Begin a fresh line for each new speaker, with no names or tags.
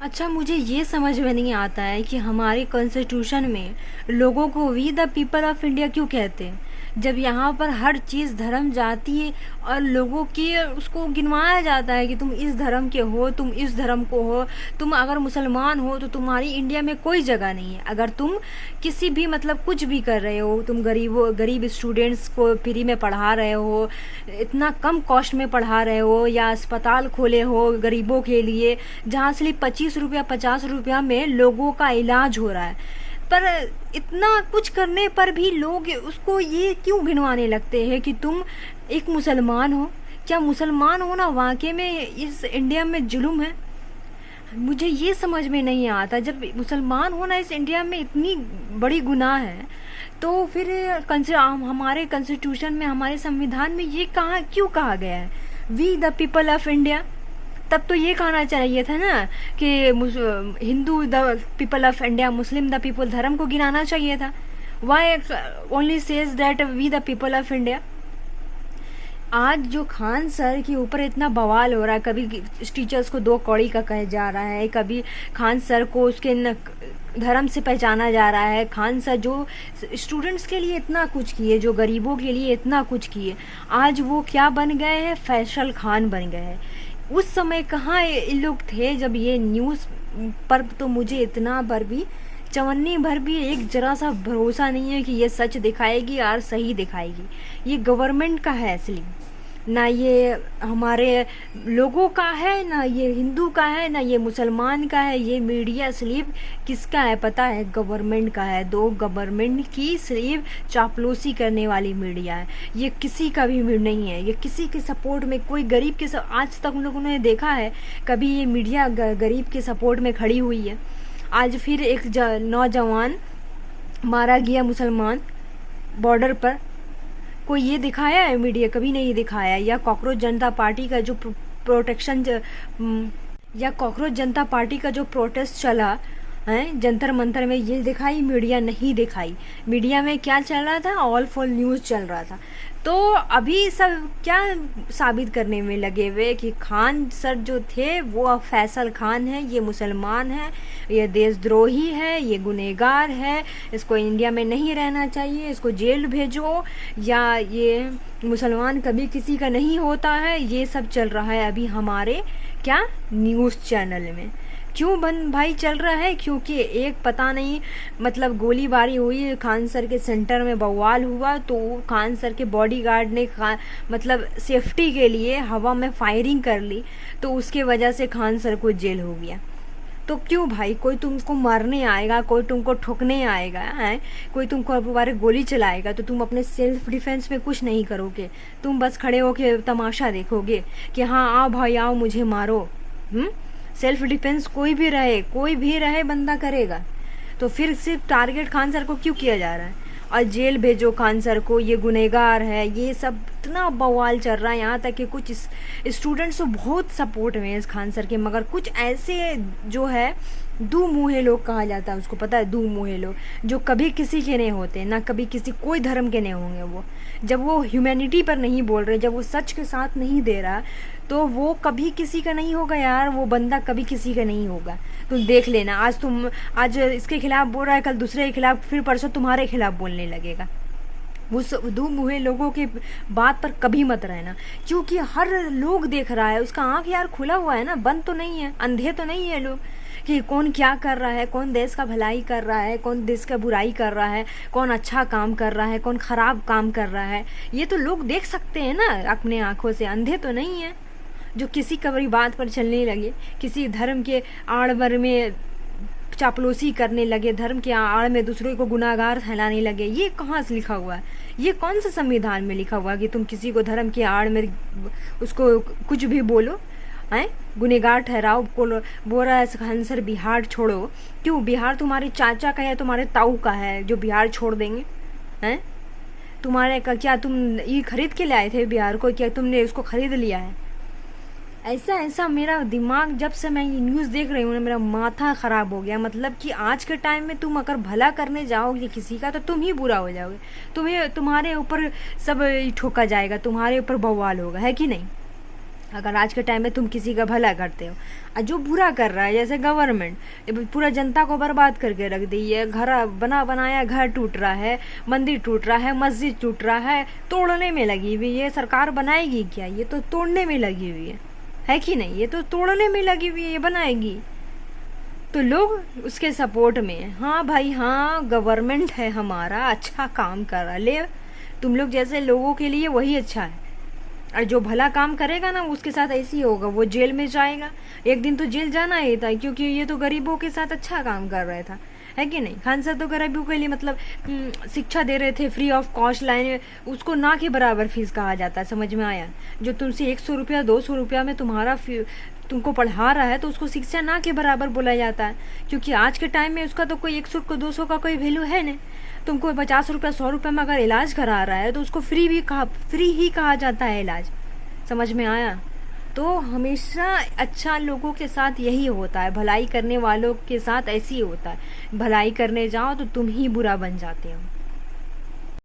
अच्छा, मुझे ये समझ में नहीं आता है कि हमारे कॉन्स्टिट्यूशन में लोगों को we the people of India क्यों कहते हैं, जब यहाँ पर हर चीज़ धर्म जाति और लोगों की उसको गिनवाया जाता है कि तुम इस धर्म के हो, तुम इस धर्म को हो, तुम अगर मुसलमान हो तो तुम्हारी इंडिया में कोई जगह नहीं है। अगर तुम किसी भी मतलब कुछ भी कर रहे हो, तुम गरीब स्टूडेंट्स को फ्री में पढ़ा रहे हो, इतना कम कॉस्ट में पढ़ा रहे हो, या अस्पताल खोले हो गरीबों के लिए जहाँ सिर्फ 25 रुपया 50 रुपया में लोगों का इलाज हो रहा है, पर इतना कुछ करने पर भी लोग उसको ये क्यों गिनवाने लगते हैं कि तुम एक मुसलमान हो। क्या मुसलमान होना वाकई में इस इंडिया में जुल्म है? मुझे ये समझ में नहीं आता, जब मुसलमान होना इस इंडिया में इतनी बड़ी गुनाह है तो फिर हमारे कॉन्स्टिट्यूशन में, हमारे संविधान में ये क्यों कहा गया है we the people of India? तब तो ये कहना चाहिए था ना कि Hindu the people of India, Muslim the people, धर्म को गिनाना चाहिए था। Why only says that we the people of India? आज जो खान सर के ऊपर इतना बवाल हो रहा है, कभी टीचर्स को 2 कौड़ी का कहा जा रहा है, कभी खान सर को उसके धर्म से पहचाना जा रहा है। खान सर जो स्टूडेंट्स के लिए इतना कुछ किए, जो गरीबों के लिए इतना कुछ किए, आज वो क्या बन गए हैं? फैसल खान बन गए हैं। उस समय कहाँ ये लोग थे जब ये न्यूज़ पर? तो मुझे इतना भर भी, चवन्नी भर भी एक जरा सा भरोसा नहीं है कि ये सच दिखाएगी और सही दिखाएगी। ये गवर्नमेंट का है असली, ना ये हमारे लोगों का है, ना ये हिंदू का है, ना ये मुसलमान का है। ये मीडिया सिर्फ किसका है पता है? गवर्नमेंट का है। 2 गवर्नमेंट की सिर्फ चापलूसी करने वाली मीडिया है। ये किसी का भी नहीं है, ये किसी के सपोर्ट में, कोई गरीब के आज तक उन लोगों ने देखा है कभी ये मीडिया गरीब के सपोर्ट में खड़ी हुई है? आज फिर एक नौजवान मारा गया मुसलमान बॉर्डर पर, कोई ये दिखाया है मीडिया? कभी नहीं दिखाया। या कॉकरोच जनता पार्टी का जो या कॉकरोच जनता पार्टी का जो प्रोटेस्ट चला है जंतर मंतर में, ये दिखाई मीडिया? नहीं दिखाई। मीडिया में क्या चल रहा था? ऑल फॉर न्यूज़ चल रहा था। तो अभी सब क्या साबित करने में लगे हुए कि खान सर जो थे वो फैसल खान है, ये मुसलमान है, ये देशद्रोही है, ये गुनहगार है, इसको इंडिया में नहीं रहना चाहिए, इसको जेल भेजो, या ये मुसलमान कभी किसी का नहीं होता है। ये सब चल रहा है अभी हमारे क्या न्यूज़ चैनल में। क्यों भाई चल रहा है? क्योंकि एक पता नहीं मतलब गोलीबारी हुई, खान सर के सेंटर में बवाल हुआ, तो खान सर के बॉडीगार्ड ने मतलब सेफ्टी के लिए हवा में फायरिंग कर ली, तो उसके वजह से खान सर को जेल हो गया। तो क्यों भाई? कोई तुमको मारने आएगा, कोई तुमको ठोकने आएगा है, कोई तुमको बारे गोली चलाएगा, तो तुम अपने सेल्फ डिफेंस में कुछ नहीं करोगे। तुम बस खड़े होके तमाशा देखोगे कि हाँ आओ भाई आओ मुझे मारो। सेल्फ डिफेंस कोई भी रहे बंदा करेगा। तो फिर सिर्फ टारगेट खान सर को क्यों किया जा रहा है? और जेल भेजो खान सर को, ये गुनहगार है, ये सब इतना बवाल चल रहा है। यहाँ तक कि कुछ स्टूडेंट्स तो बहुत सपोर्ट में इस खान सर के, मगर कुछ ऐसे जो है दो मुँहे लोग कहा जाता है उसको, पता है? दो मुँहे लोग जो कभी किसी के नहीं होते, ना कभी किसी कोई धर्म के नहीं होंगे। वो जब वो ह्यूमैनिटी पर नहीं बोल रहे, जब वो सच के साथ नहीं दे रहा, तो वो कभी किसी का नहीं होगा यार। वो बंदा कभी किसी का नहीं होगा। तुम देख लेना, आज इसके खिलाफ बोल रहा है, कल दूसरे के खिलाफ, फिर परसों तुम्हारे खिलाफ बोलने लगेगा। वो दो मुँहे लोगों के बात पर कभी मत रहना, क्योंकि हर लोग देख रहा है। उसका आँख यार खुला हुआ है ना, बंद तो नहीं है, अंधे तो नहीं है लोग कि कौन क्या कर रहा है, कौन देश का भलाई कर रहा है, कौन देश का बुराई कर रहा है, कौन अच्छा काम कर रहा है, कौन खराब काम कर रहा है। ये तो लोग देख सकते हैं ना अपने आँखों से, अंधे तो नहीं है जो किसी कबरी बात पर चलने लगे, किसी धर्म के आड़ में चापलूसी करने लगे, धर्म के आड़ में दूसरों को गुनाहगार ठहराने लगे। ये कहाँ से लिखा हुआ है? ये कौन सा संविधान में लिखा हुआ है कि तुम किसी को धर्म के आड़ में उसको कुछ भी बोलो, हैं, गुनहगार ठहराओ? बोल रहा है खान सर बिहार छोड़ो। क्यों? बिहार तुम्हारे चाचा का या तुम्हारे ताऊ का है जो बिहार छोड़ देंगे? हैं, तुम्हारे का क्या? तुम ये खरीद के लाए थे बिहार को? क्या तुमने उसको खरीद लिया है? ऐसा मेरा दिमाग, जब से मैं ये न्यूज़ देख रही हूँ ना, मेरा माथा ख़राब हो गया। मतलब कि आज के टाइम में तुम अगर भला करने जाओगे किसी का, तो तुम ही बुरा हो जाओगे। तुम्हारे ऊपर सब ठोका जाएगा, तुम्हारे ऊपर बवाल होगा, है कि नहीं? अगर आज के टाइम में तुम किसी का भला करते हो और जो बुरा कर रहा है, जैसे गवर्नमेंट पूरा जनता को बर्बाद करके रख दी है, घर बनाया घर टूट रहा है, मंदिर टूट रहा है, मस्जिद टूट रहा है, तोड़ने में लगी हुई है। सरकार बनाएगी क्या? ये तो तोड़ने में लगी हुई है कि नहीं? ये तो तोड़ने में लगी हुई है, ये बनाएगी। तो लोग उसके सपोर्ट में है। हाँ भाई हाँ, गवर्नमेंट है हमारा, अच्छा काम कर रहा, ले तुम लोग जैसे लोगों के लिए वही अच्छा है। और जो भला काम करेगा ना उसके साथ ऐसे ही होगा, वो जेल में जाएगा। एक दिन तो जेल जाना ही था, क्योंकि ये तो गरीबों के साथ अच्छा काम कर रहा था, है कि नहीं? खान सर तो गरीबों के लिए मतलब शिक्षा दे रहे थे, फ्री ऑफ कॉस्ट लाइन, उसको ना के बराबर फीस कहा जाता है। समझ में आया? जो तुमसे 100 रुपया 200 रुपया में तुमको पढ़ा रहा है तो उसको शिक्षा ना के बराबर बोला जाता है, क्योंकि आज के टाइम में उसका तो कोई 100 को 200 का कोई वैल्यू है नहीं। तुमको 50 रुपया 100 रुपया में अगर इलाज करा रहा है तो उसको फ्री ही कहा जाता है इलाज। समझ में आया? तो हमेशा अच्छा लोगों के साथ यही होता है, भलाई करने वालों के साथ ऐसे ही होता है। भलाई करने जाओ तो तुम ही बुरा बन जाते हो।